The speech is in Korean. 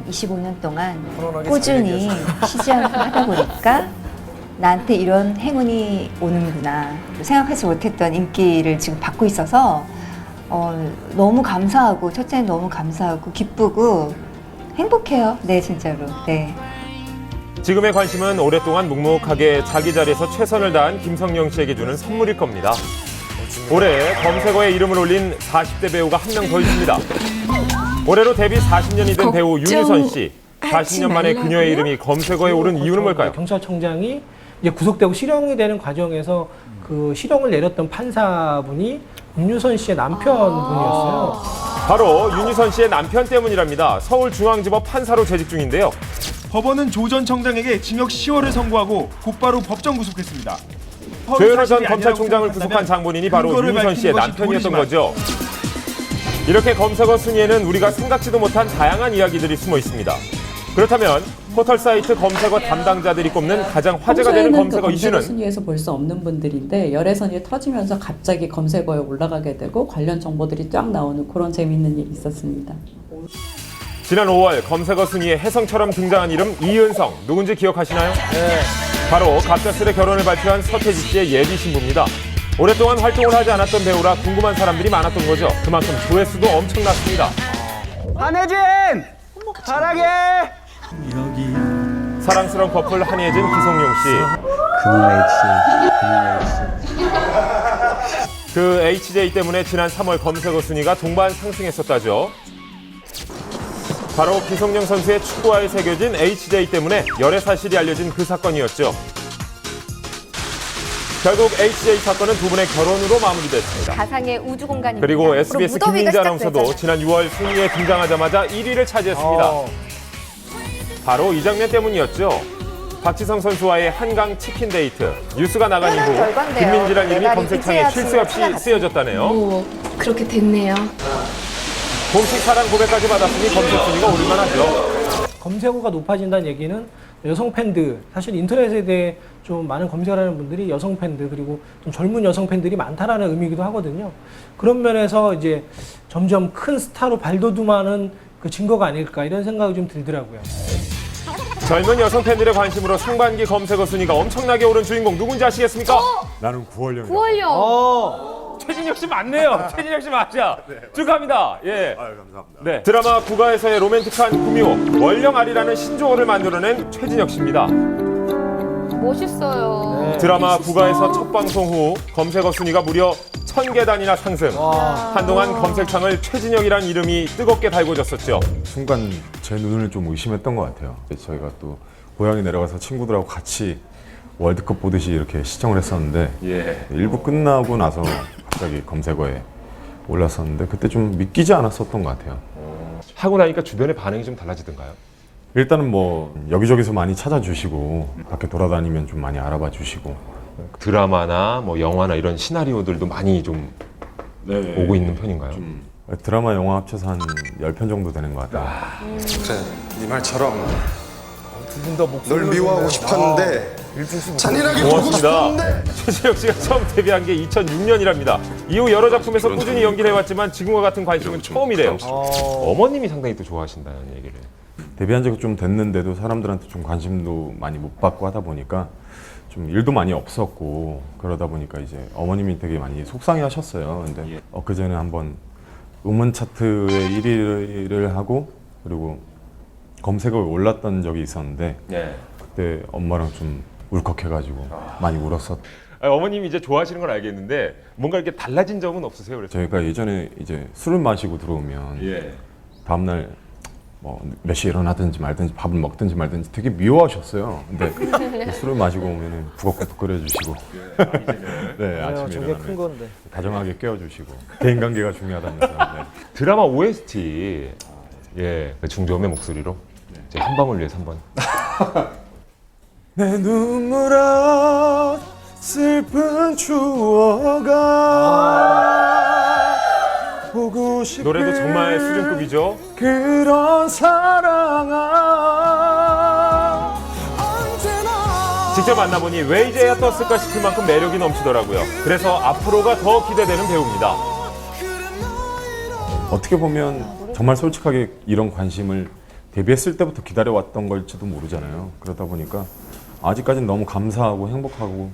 한 25년 동안 꾸준히 쉬지 않고 하다 보니까 나한테 이런 행운이 오는구나 생각하지 못했던 인기를 지금 받고 있어서 너무 감사하고 첫째는 너무 감사하고 기쁘고 행복해요. 네, 진짜로. 네. 지금의 관심은 오랫동안 묵묵하게 자기 자리에서 최선을 다한 김성령 씨에게 주는 선물일 겁니다. 올해 검색어에 이름을 올린 40대 배우가 한 명 더 있습니다. 올해로 데뷔 40년이 된 배우 윤유선 씨. 40년 만에 그녀의 이름이 검색어에 오른 이유는 뭘까요? 경찰청장이 이제 구속되고 실형이 되는 과정에서 그 실형을 내렸던 판사분이 윤유선 씨의 남편분이었어요. 바로 윤유선 씨의 남편 때문이랍니다. 서울중앙지법 판사로 재직 중인데요. 법원은 조 전 청장에게 징역 10월을 선고하고 곧바로 법정 구속했습니다. 조현호 전 검찰총장을 구속한 장본인이 바로 윤유선 씨의 남편이었던 거죠. 이렇게 검색어 순위에는 우리가 생각지도 못한 다양한 이야기들이 숨어 있습니다. 그렇다면 포털 사이트 검색어 담당자들이 꼽는 가장 화제가 되는 검색어 이슈는 순위에서 볼 수 없는 분들인데 열애선이 터지면서 갑자기 검색어에 올라가게 되고 관련 정보들이 쫙 나오는 그런 재미있는 일이 있었습니다. 지난 5월 검색어 순위에 혜성처럼 등장한 이름 이은성 누군지 기억하시나요? 네. 바로 갑작스레 결혼을 발표한 서태지 씨의 예비 신부입니다. 오랫동안 활동을 하지 않았던 배우라 궁금한 사람들이 많았던 거죠. 그만큼 조회수도 엄청났습니다. 한혜진! 사랑해! 사랑스러운 커플 한예진, 기성용 씨. 그 HJ 때문에 지난 3월 검색어 순위가 동반 상승했었다죠. 바로 기성용 선수의 축구와에 새겨진 HJ 때문에 열애 사실이 알려진 그 사건이었죠. 결국 HJ 사건은 두 분의 결혼으로 마무리됐습니다. 가상의 우주 공간입니다. 그리고 SBS 김민지 아나운서도 지난 6월 순위에 등장하자마자 1위를 차지했습니다. 바로 이 장면 때문이었죠. 박지성 선수와의 한강 치킨 데이트. 뉴스가 나간 이후 김민지란 이름이 검색창에 쉴 새 없이 쓰여졌다네요. 그렇게 됐네요. 공식 사랑 고백까지 받았으니 검색 순위가 오를만하죠. 검색어가 높아진다는 얘기는 여성 팬들, 사실 인터넷에 대해 좀 많은 검색을 하는 분들이 여성 팬들 그리고 좀 젊은 여성 팬들이 많다라는 의미이기도 하거든요. 그런 면에서 이제 점점 큰 스타로 발돋움하는 그 증거가 아닐까 이런 생각이 좀 들더라고요. 젊은 여성 팬들의 관심으로 상반기 검색어 순위가 엄청나게 오른 주인공 누군지 아시겠습니까? 나는 구월령이다. 구월령. 최진혁 씨 맞네요. 최진혁 씨 맞아. 축하합니다. 예. 아유, 감사합니다. 네. 드라마 국가에서의 로맨틱한 구미호 월령아리라는 신조어를 만들어낸 최진혁 씨입니다. 멋있어요. 드라마 국가에서 첫 방송 후 검색어 순위가 무려 1000계단이나 상승. 한동안 검색창을 최진혁이란 이름이 뜨겁게 달궈졌었죠. 순간 제 눈을 좀 의심했던 것 같아요. 저희가 또 고향에 내려가서 친구들하고 같이 월드컵 보듯이 이렇게 시청을 했었는데 일부 끝나고 나서 갑자기 검색어에 올랐었는데 그때 좀 믿기지 않았었던 것 같아요. 하고 나니까 주변의 반응이 좀 달라지던가요? 일단은 뭐 여기저기서 많이 찾아주시고 밖에 돌아다니면 좀 많이 알아봐 주시고 드라마나 뭐 영화나 이런 시나리오들도 많이 좀 오고 있는 편인가요? 드라마, 영화 합쳐서 한 10편 정도 되는 것 같아요. 그래, 네 말처럼 널 미워하고 싶었는데 잔인하게 보고 고맙습니다. 싶었는데 최진혁 씨가 처음 데뷔한 게 2006년이랍니다. 이후 여러 작품에서 꾸준히 연기를 해왔지만 지금과 같은 관심은 처음이래요. 어머님이 상당히 또 좋아하신다는 얘기를. 데뷔한 지가 좀 됐는데도 사람들한테 좀 관심도 많이 못 받고 하다 보니까 좀 일도 많이 없었고 그러다 보니까 이제 어머님이 되게 많이 속상해 하셨어요. 근데 엊그제는 한번 음원 차트에 1위를 하고 그리고 검색어에 올랐던 적이 있었는데 그때 엄마랑 좀 울컥해가지고 많이 울었었. 어머님이 이제 좋아하시는 건 알겠는데 뭔가 이렇게 달라진 점은 없으세요? 그래서 저희가 예전에 이제 술을 마시고 들어오면 다음날 뭐 몇 시에 일어나든지 말든지 밥을 먹든지 말든지 되게 미워하셨어요. 근데 술을 마시고 오면은 북엇국도 끓여주시고, 네 아침에 저게 큰 건데. 다정하게 깨워주시고 대인 관계가 중요하다면서. 네. 드라마 OST 그 중저음의 목소리로 이제 한 방울 위해서 한번. 내 눈물아 슬픈 추억아 보고 싶은 노래도 정말 수준급이죠. 그런 사랑아 직접 만나보니 왜 이제야 떴을까 싶을 만큼 매력이 넘치더라고요. 그래서 앞으로가 더 기대되는 배우입니다. 어떻게 보면 정말 솔직하게 이런 관심을 데뷔했을 때부터 기다려왔던 걸지도 모르잖아요. 그러다 보니까 아직까지는 너무 감사하고 행복하고